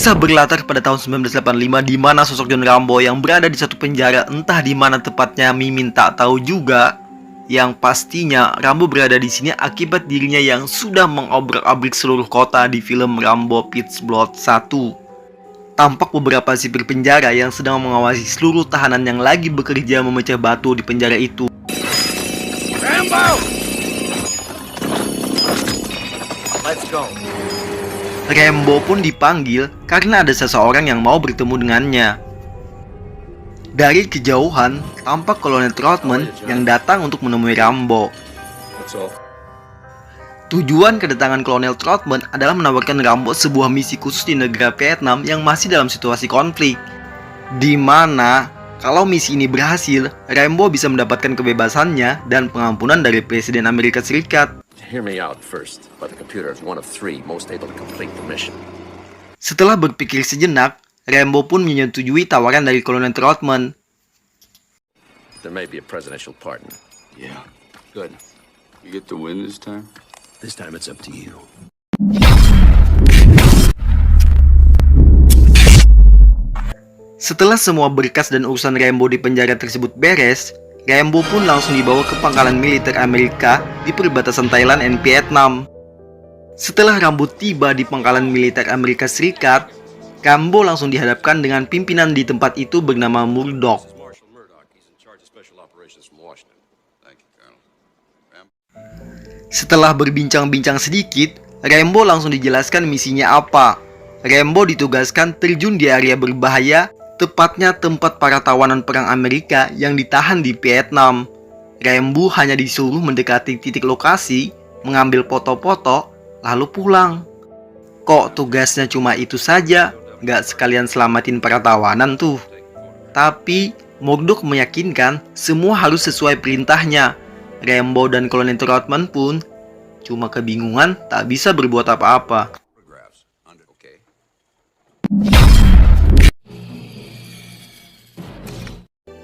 Kisah berlatar pada tahun 1985 di mana sosok John Rambo yang berada di satu penjara entah di mana tepatnya Mimin tak tahu juga. Yang pastinya Rambo berada di sini akibat dirinya yang sudah mengobrak-abrik seluruh kota di film Rambo Pete's Blood 1. Tampak beberapa sipir penjara yang sedang mengawasi seluruh tahanan yang lagi bekerja memecah batu di penjara itu. Rambo! Let's go. Rambo pun dipanggil karena ada seseorang yang mau bertemu dengannya. Dari kejauhan, tampak Kolonel Troutman yang datang untuk menemui Rambo. Tujuan kedatangan Kolonel Troutman adalah menawarkan Rambo sebuah misi khusus di negara Vietnam yang masih dalam situasi konflik. Di mana, kalau misi ini berhasil, Rambo bisa mendapatkan kebebasannya dan pengampunan dari Presiden Amerika Serikat. Hear me out first, but the computer is one of 3 most able to complete the mission. Setelah berpikir sejenak, Rambo pun menyetujui tawaran dari Kolonel Troutman. There may be a presidential pardon. Yeah, good. You get to win this time? This time it's up to you. Setelah semua berkas dan urusan Rambo di penjara tersebut beres, Rambo pun langsung dibawa ke pangkalan militer Amerika di perbatasan Thailand dan Vietnam. Setelah Rambo tiba di pangkalan militer Amerika Serikat, Rambo langsung dihadapkan dengan pimpinan di tempat itu bernama Murdoch. Setelah berbincang-bincang sedikit, Rambo langsung dijelaskan misinya apa. Rambo ditugaskan terjun di area berbahaya, tepatnya tempat para tawanan perang Amerika yang ditahan di Vietnam. Rambo hanya disuruh mendekati titik lokasi, mengambil foto-foto, lalu pulang. Kok tugasnya cuma itu saja? Gak sekalian selamatin para tawanan tuh. Tapi Murdoch meyakinkan semua harus sesuai perintahnya. Rambo dan Kolonel Troutman pun cuma kebingungan, tak bisa berbuat apa-apa.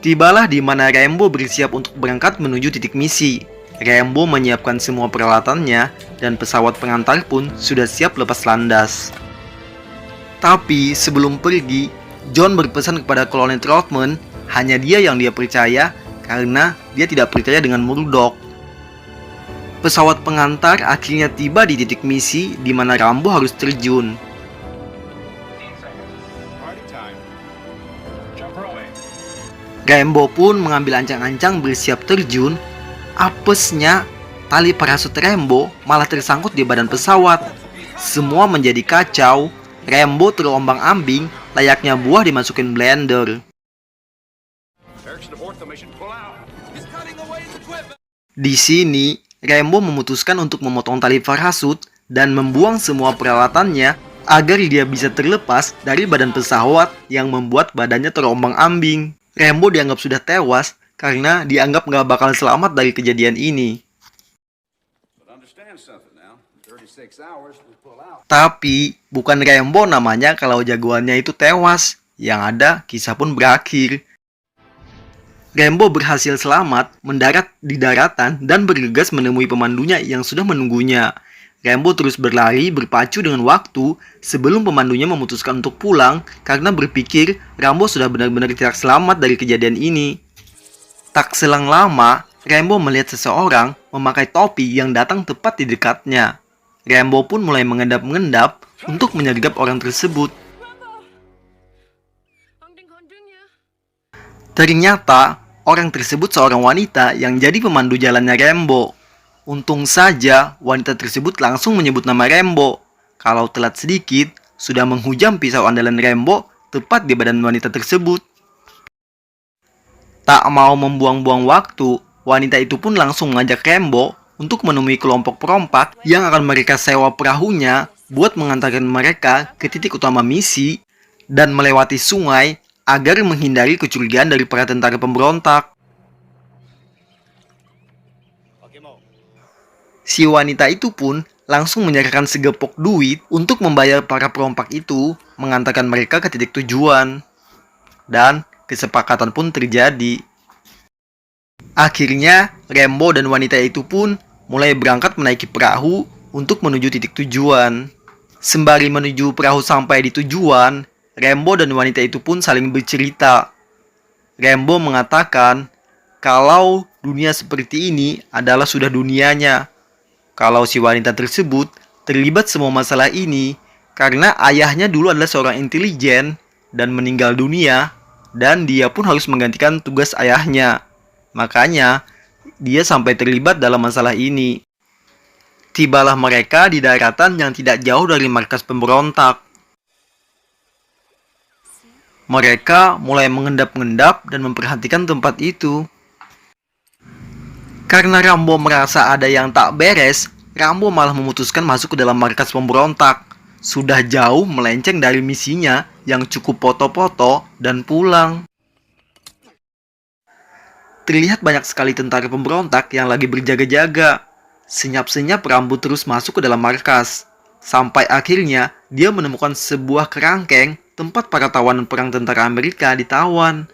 Tibalah di mana Rambo bersiap untuk berangkat menuju titik misi. Rambo menyiapkan semua peralatannya dan pesawat pengantar pun sudah siap lepas landas. Tapi sebelum pergi, John berpesan kepada Kolonel Troutman hanya dia yang dia percaya karena dia tidak percaya dengan Murdoch. Pesawat pengantar akhirnya tiba di titik misi di mana Rambo harus terjun. Rambo pun mengambil ancang-ancang bersiap terjun. Apesnya, tali parasut Rambo malah tersangkut di badan pesawat. Semua menjadi kacau. Rambo terombang-ambing layaknya buah dimasukin blender. Di sini, Rambo memutuskan untuk memotong tali parasut dan membuang semua peralatannya agar dia bisa terlepas dari badan pesawat yang membuat badannya terombang-ambing. Rambo dianggap sudah tewas karena dianggap nggak bakal selamat dari kejadian ini. Tapi bukan Rambo namanya kalau jagoannya itu tewas. Yang ada kisah pun berakhir. Rambo berhasil selamat, mendarat di daratan dan bergegas menemui pemandunya yang sudah menunggunya. Rambo terus berlari berpacu dengan waktu sebelum pemandunya memutuskan untuk pulang karena berpikir Rambo sudah benar-benar tidak selamat dari kejadian ini. Tak selang lama, Rambo melihat seseorang memakai topi yang datang tepat di dekatnya. Rambo pun mulai mengendap-endap untuk menyergap orang tersebut. Ternyata, orang tersebut seorang wanita yang jadi pemandu jalannya Rambo. Untung saja wanita tersebut langsung menyebut nama Rambo. Kalau telat sedikit, sudah menghujam pisau andalan Rambo tepat di badan wanita tersebut. Tak mau membuang-buang waktu, wanita itu pun langsung mengajak Rambo untuk menemui kelompok perompak yang akan mereka sewa perahunya buat mengantarkan mereka ke titik utama misi dan melewati sungai agar menghindari kecurigaan dari para tentara pemberontak. Si wanita itu pun langsung menyerahkan segepok duit untuk membayar para perompak itu mengantarkan mereka ke titik tujuan. Dan kesepakatan pun terjadi. Akhirnya, Rambo dan wanita itu pun mulai berangkat menaiki perahu untuk menuju titik tujuan. Sembari menuju perahu sampai di tujuan, Rambo dan wanita itu pun saling bercerita. Rambo mengatakan kalau dunia seperti ini adalah sudah dunianya. Kalau si wanita tersebut terlibat semua masalah ini karena ayahnya dulu adalah seorang intelijen dan meninggal dunia, dan dia pun harus menggantikan tugas ayahnya. Makanya dia sampai terlibat dalam masalah ini. Tibalah mereka di daratan yang tidak jauh dari markas pemberontak. Mereka mulai mengendap-endap dan memperhatikan tempat itu. Karena Rambo merasa ada yang tak beres, Rambo malah memutuskan masuk ke dalam markas pemberontak. Sudah jauh melenceng dari misinya yang cukup foto-foto dan pulang. Terlihat banyak sekali tentara pemberontak yang lagi berjaga-jaga. Senyap-senyap Rambo terus masuk ke dalam markas. Sampai akhirnya dia menemukan sebuah kerangkeng tempat para tawanan perang tentara Amerika ditawan.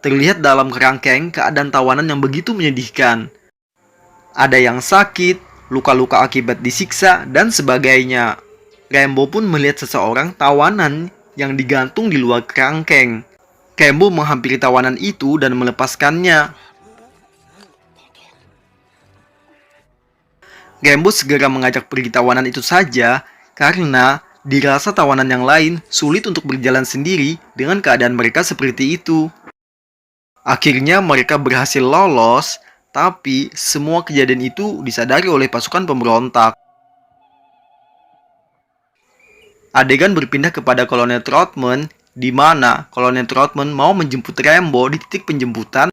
Terlihat dalam kerangkeng keadaan tawanan yang begitu menyedihkan. Ada yang sakit, luka-luka akibat disiksa, dan sebagainya. Rambo pun melihat seseorang tawanan yang digantung di luar kerangkeng. Rambo menghampiri tawanan itu dan melepaskannya. Rambo segera mengajak pergi tawanan itu saja karena dirasa tawanan yang lain sulit untuk berjalan sendiri dengan keadaan mereka seperti itu. Akhirnya mereka berhasil lolos, tapi semua kejadian itu disadari oleh pasukan pemberontak. Adegan berpindah kepada Kolonel Troutman, di mana Kolonel Troutman mau menjemput Rambo di titik penjemputan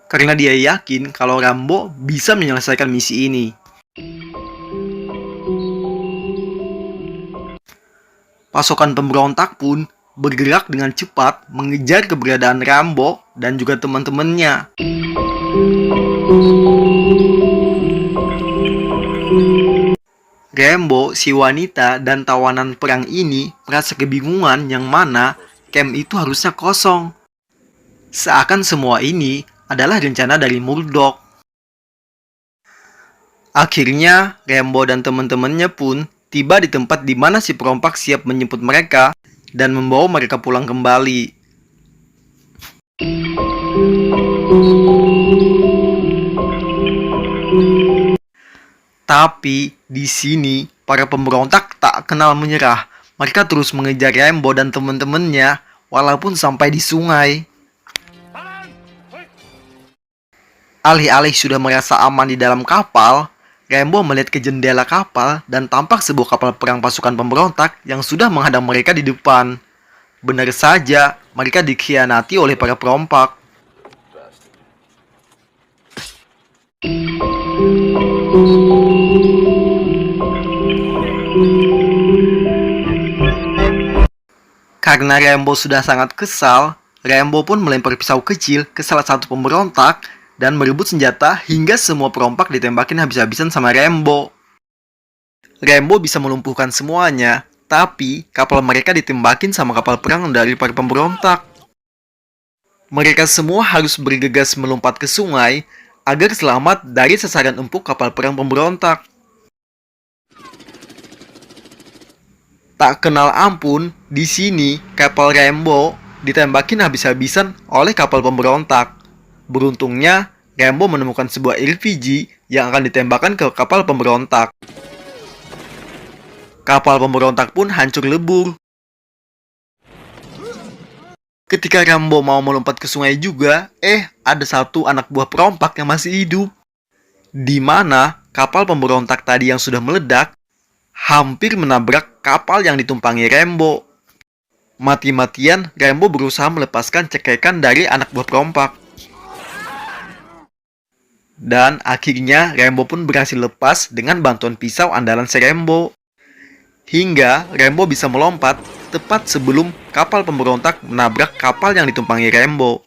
karena dia yakin kalau Rambo bisa menyelesaikan misi ini. Pasukan pemberontak pun bergerak dengan cepat mengejar keberadaan Rambo dan juga teman-temannya. Rambo, si wanita, dan tawanan perang ini merasa kebingungan yang mana camp itu harusnya kosong. Seakan semua ini adalah rencana dari Murdoch. Akhirnya, Rambo dan teman-temannya pun tiba di tempat di mana si perompak siap menjemput mereka dan membawa mereka pulang kembali. Tapi di sini para pemberontak tak kenal menyerah. Mereka terus mengejar Rambo dan teman-temannya walaupun sampai di sungai. Alih-alih sudah merasa aman di dalam kapal, Rambo melihat ke jendela kapal dan tampak sebuah kapal perang pasukan pemberontak yang sudah menghadang mereka di depan. Benar saja, mereka dikhianati oleh para perompak. Karena Rambo sudah sangat kesal, Rambo pun melempar pisau kecil ke salah satu pemberontak dan merebut senjata hingga semua perompak ditembakin habis-habisan sama Rambo. Rambo bisa melumpuhkan semuanya, tapi kapal mereka ditembakin sama kapal perang dari para pemberontak. Mereka semua harus bergegas melompat ke sungai agar selamat dari sasaran empuk kapal perang pemberontak. Tak kenal ampun, di sini kapal Rambo ditembakin habis-habisan oleh kapal pemberontak. Beruntungnya, Rambo menemukan sebuah RPG yang akan ditembakkan ke kapal pemberontak. Kapal pemberontak pun hancur lebur. Ketika Rambo mau melompat ke sungai juga, ada satu anak buah perompak yang masih hidup. Di mana kapal pemberontak tadi yang sudah meledak hampir menabrak kapal yang ditumpangi Rambo. Mati-matian, Rambo berusaha melepaskan cekekan dari anak buah perompak. Dan akhirnya Rambo pun berhasil lepas dengan bantuan pisau andalan si Rambo. Hingga Rambo bisa melompat tepat sebelum kapal pemberontak menabrak kapal yang ditumpangi Rambo.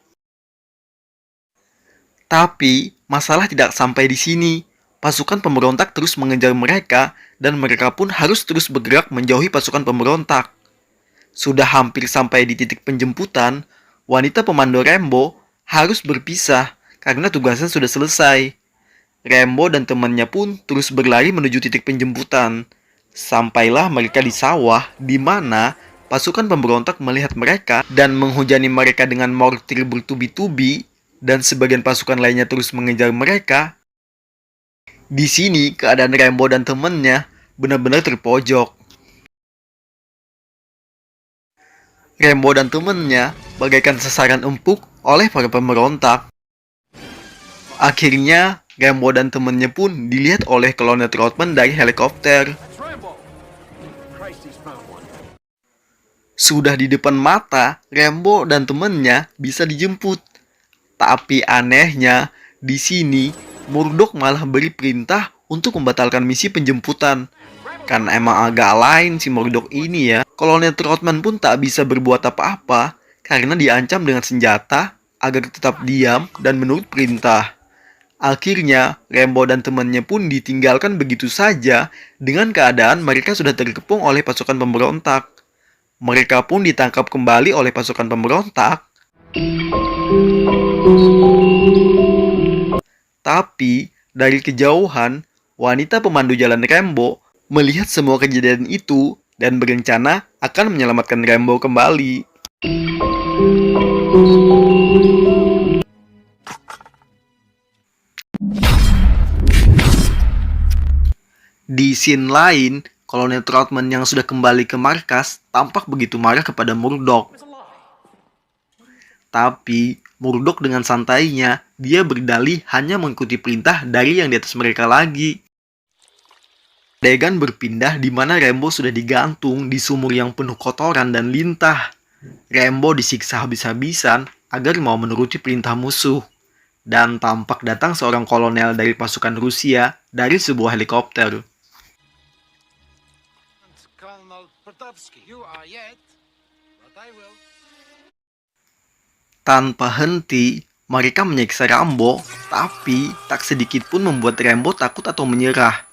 Tapi masalah tidak sampai di sini. Pasukan pemberontak terus mengejar mereka dan mereka pun harus terus bergerak menjauhi pasukan pemberontak. Sudah hampir sampai di titik penjemputan, wanita pemandu Rambo harus berpisah karena tugasnya sudah selesai. Rambo dan temannya pun terus berlari menuju titik penjemputan. Sampailah mereka di sawah, di mana pasukan pemberontak melihat mereka dan menghujani mereka dengan mortir bertubi-tubi, dan sebagian pasukan lainnya terus mengejar mereka. Di sini, keadaan Rambo dan temannya benar-benar terpojok. Rambo dan temannya bagaikan sasaran empuk oleh para pemberontak. Akhirnya, Rambo dan temannya pun dilihat oleh Kolonel Trotman dari helikopter. Sudah di depan mata, Rambo dan temannya bisa dijemput. Tapi anehnya, di sini Murdoch malah beri perintah untuk membatalkan misi penjemputan. Kan emang agak lain si Murdoch ini ya. Kolonel Trotman pun tak bisa berbuat apa-apa karena diancam dengan senjata agar tetap diam dan menurut perintah. Akhirnya, Rambo dan temannya pun ditinggalkan begitu saja dengan keadaan mereka sudah terkepung oleh pasukan pemberontak. Mereka pun ditangkap kembali oleh pasukan pemberontak. Tapi, dari kejauhan, wanita pemandu jalan Rambo melihat semua kejadian itu dan berencana akan menyelamatkan Rambo kembali. Di scene lain, Kolonel Trotman yang sudah kembali ke markas tampak begitu marah kepada Murdoch. Tapi, Murdoch dengan santainya, dia berdalih hanya mengikuti perintah dari yang di atas mereka lagi. Adegan berpindah di mana Rambo sudah digantung di sumur yang penuh kotoran dan lintah. Rambo disiksa habis-habisan agar mau menuruti perintah musuh. Dan tampak datang seorang kolonel dari pasukan Rusia dari sebuah helikopter. Tanpa henti, mereka menyiksa Rambo, tapi tak sedikit pun membuat Rambo takut atau menyerah.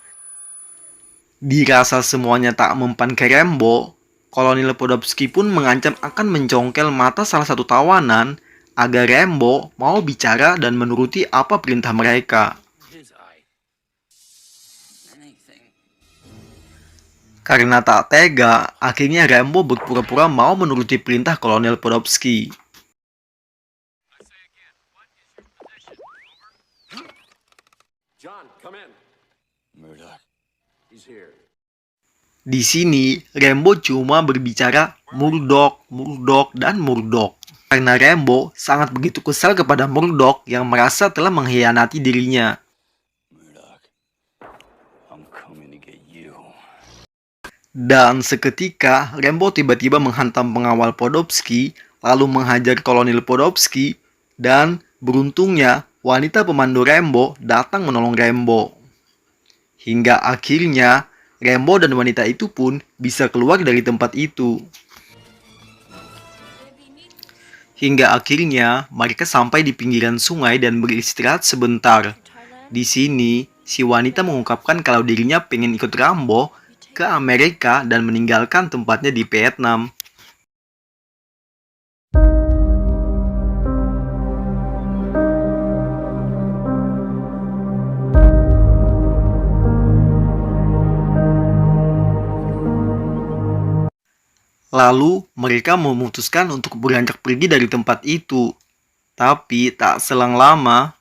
Dirasa semuanya tak mempan ke Rambo, Kolonel Podolsky pun mengancam akan mencongkel mata salah satu tawanan agar Rambo mau bicara dan menuruti apa perintah mereka. Karena tak tega, akhirnya Rambo berpura-pura mau menuruti perintah Kolonel Podolsky. John, come in. Murdoch. He's here. Di sini, Rambo cuma berbicara Murdoch, Murdoch, dan Murdoch. Karena Rambo sangat begitu kesal kepada Murdoch yang merasa telah mengkhianati dirinya. Murdoch. I'm coming to get you. Dan seketika, Rambo tiba-tiba menghantam pengawal Podolsky, lalu menghajar Kolonel Podolsky, dan beruntungnya wanita pemandu Rambo datang menolong Rambo. Hingga akhirnya, Rambo dan wanita itu pun bisa keluar dari tempat itu. Hingga akhirnya, mereka sampai di pinggiran sungai dan beristirahat sebentar. Di sini, si wanita mengungkapkan kalau dirinya pengen ikut Rambo ke Amerika dan meninggalkan tempatnya di Vietnam. Lalu, mereka memutuskan untuk beranjak pergi dari tempat itu. Tapi, tak selang lama,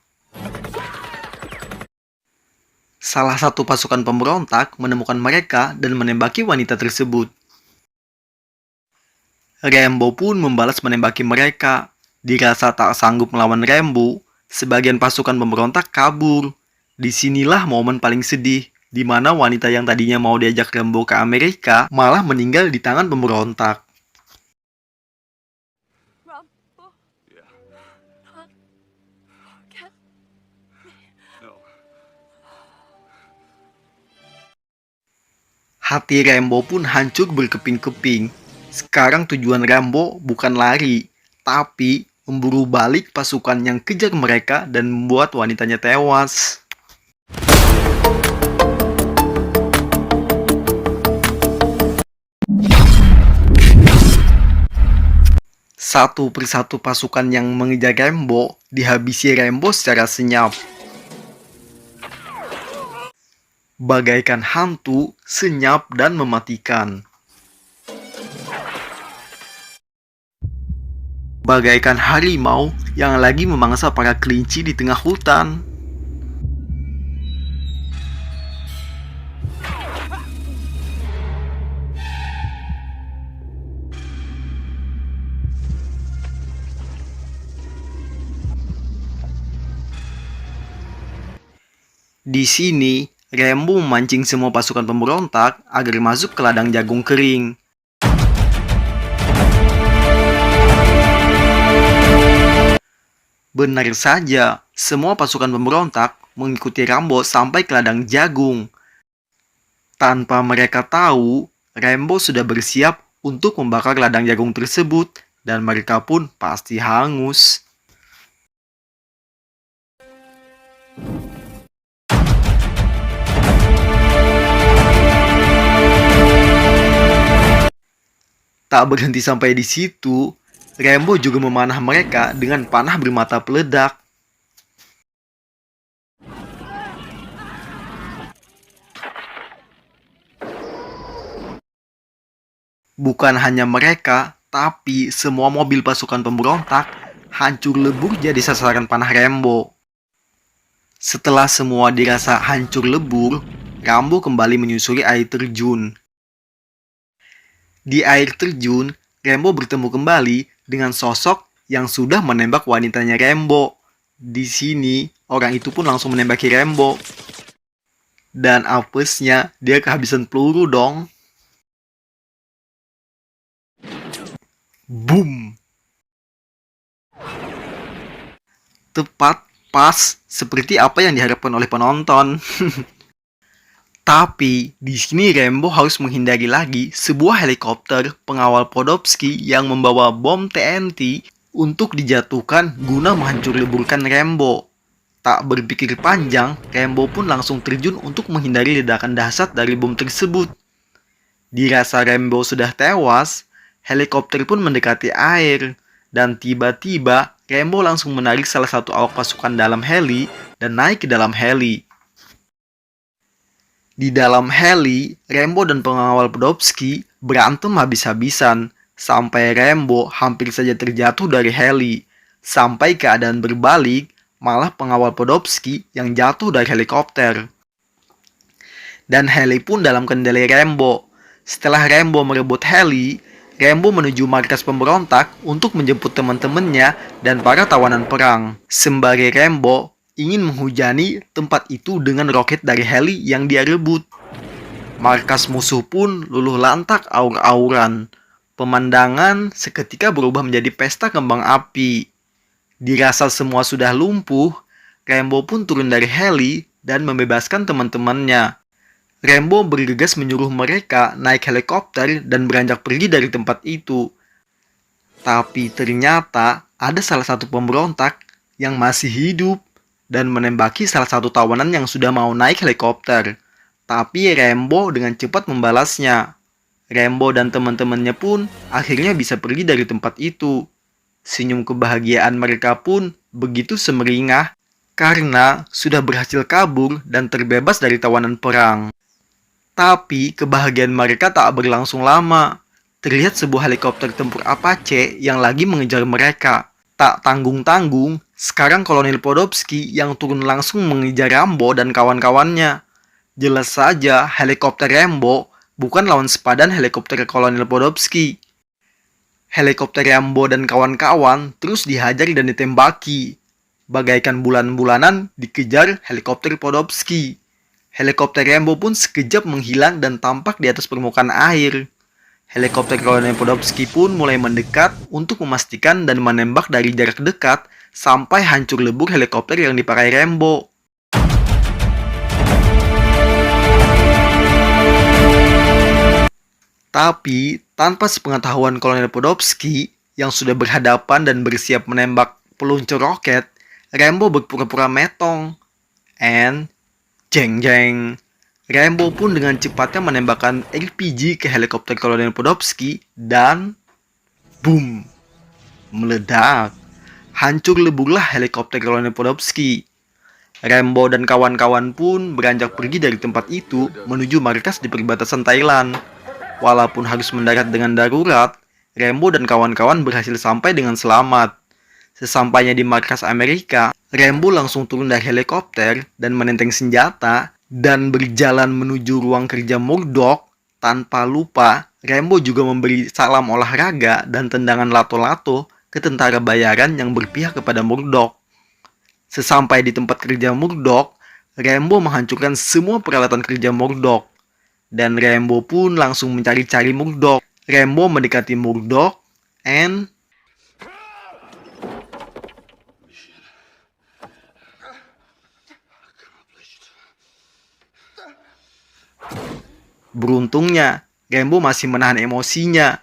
salah satu pasukan pemberontak menemukan mereka dan menembaki wanita tersebut. Rambo pun membalas menembaki mereka. Dirasa tak sanggup melawan Rambo, sebagian pasukan pemberontak kabur. Disinilah momen paling sedih, di mana wanita yang tadinya mau diajak Rambo ke Amerika malah meninggal di tangan pemberontak. Rambo, Yeah. not forget. No. Hati Rambo pun hancur berkeping-keping. Sekarang tujuan Rambo bukan lari, tapi memburu balik pasukan yang kejar mereka dan membuat wanitanya tewas. Satu persatu pasukan yang mengejar Rambo dihabisi Rambo secara senyap. bagaikan hantu, senyap dan mematikan. Bagaikan harimau yang lagi memangsa para kelinci di tengah hutan. Di sini, Rambo memancing semua pasukan pemberontak agar masuk ke ladang jagung kering. Benar saja, semua pasukan pemberontak mengikuti Rambo sampai ke ladang jagung. Tanpa mereka tahu, Rambo sudah bersiap untuk membakar ladang jagung tersebut dan mereka pun pasti hangus. Tak berhenti sampai di situ, Rambo juga memanah mereka dengan panah bermata peledak. Bukan hanya mereka, tapi semua mobil pasukan pemberontak hancur lebur jadi sasaran panah Rambo. Setelah semua dirasa hancur lebur, Rambo kembali menyusuri air terjun. Di air terjun, Rambo bertemu kembali dengan sosok yang sudah menembak wanitanya Rambo. Di sini, orang itu pun langsung menembaki Rambo. Dan apesnya, dia kehabisan peluru dong. Boom! Tepat, pas, seperti apa yang diharapkan oleh penonton. Tapi, di sini Rambo harus menghindari lagi sebuah helikopter pengawal Podolsky yang membawa bom TNT untuk dijatuhkan guna menghancur leburkan Rambo. Tak berpikir panjang, Rambo pun langsung terjun untuk menghindari ledakan dahsyat dari bom tersebut. Dirasa Rambo sudah tewas, helikopter pun mendekati air, dan tiba-tiba Rambo langsung menarik salah satu awak pasukan dalam heli dan naik ke dalam heli. Di dalam heli, Rambo dan pengawal Podolsky berantem habis-habisan, sampai Rambo hampir saja terjatuh dari heli. Sampai keadaan berbalik, malah pengawal Podolsky yang jatuh dari helikopter. Dan heli pun dalam kendali Rambo. Setelah Rambo merebut heli, Rambo menuju markas pemberontak untuk menjemput teman-temannya dan para tawanan perang. Sembari Rambo ingin menghujani tempat itu dengan roket dari heli yang dia rebut. Markas musuh pun luluh lantak aur-auran. Pemandangan seketika berubah menjadi pesta kembang api. Dirasa semua sudah lumpuh, Rambo pun turun dari heli dan membebaskan teman-temannya. Rambo bergegas menyuruh mereka naik helikopter dan beranjak pergi dari tempat itu. Tapi ternyata ada salah satu pemberontak yang masih hidup dan menembaki salah satu tawanan yang sudah mau naik helikopter. Tapi Rambo dengan cepat membalasnya. Rambo dan teman-temannya pun akhirnya bisa pergi dari tempat itu. Senyum kebahagiaan mereka pun begitu semeringah karena sudah berhasil kabur dan terbebas dari tawanan perang. Tapi kebahagiaan mereka tak berlangsung lama. Terlihat sebuah helikopter tempur Apache yang lagi mengejar mereka. Tak tanggung-tanggung, sekarang Kolonel Podolsky yang turun langsung mengejar Rambo dan kawan-kawannya. Jelas saja helikopter Rambo bukan lawan sepadan helikopter Kolonel Podolsky. Helikopter Rambo dan kawan-kawan terus dihajar dan ditembaki. Bagaikan bulan-bulanan dikejar helikopter Podolsky. Helikopter Rambo pun sekejap menghilang dan tampak di atas permukaan air. Helikopter Kolonel Podolsky pun mulai mendekat untuk memastikan dan menembak dari jarak dekat sampai hancur lebur helikopter yang dipakai Rambo. Tapi, tanpa sepengetahuan Kolonel Podolsky yang sudah berhadapan dan bersiap menembak peluncur roket, Rambo berpura-pura metong. And jeng-jeng. Rambo pun dengan cepatnya menembakkan RPG ke helikopter Kolonel Podolsky dan boom, meledak. Hancur leburlah helikopter Kolonel Podolsky. Rambo dan kawan-kawan pun beranjak pergi dari tempat itu menuju markas di perbatasan Thailand. Walaupun harus mendarat dengan darurat, Rambo dan kawan-kawan berhasil sampai dengan selamat. Sesampainya di markas Amerika, Rambo langsung turun dari helikopter dan menenteng senjata dan berjalan menuju ruang kerja Murdoch. Tanpa lupa, Rambo juga memberi salam olahraga dan tendangan lato-lato ke tentara bayaran yang berpihak kepada Murdoch. Sesampai di tempat kerja Murdoch, Rambo menghancurkan semua peralatan kerja Murdoch. Dan Rambo pun langsung mencari-cari Murdoch. Rambo mendekati Murdoch and beruntungnya, Rambo masih menahan emosinya.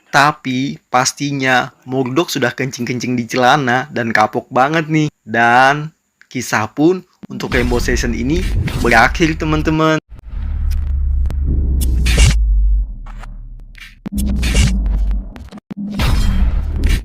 Tapi pastinya Murdoch sudah kencing-kencing di celana dan kapok banget nih. Dan kisah pun untuk Rambo Season ini berakhir teman-teman.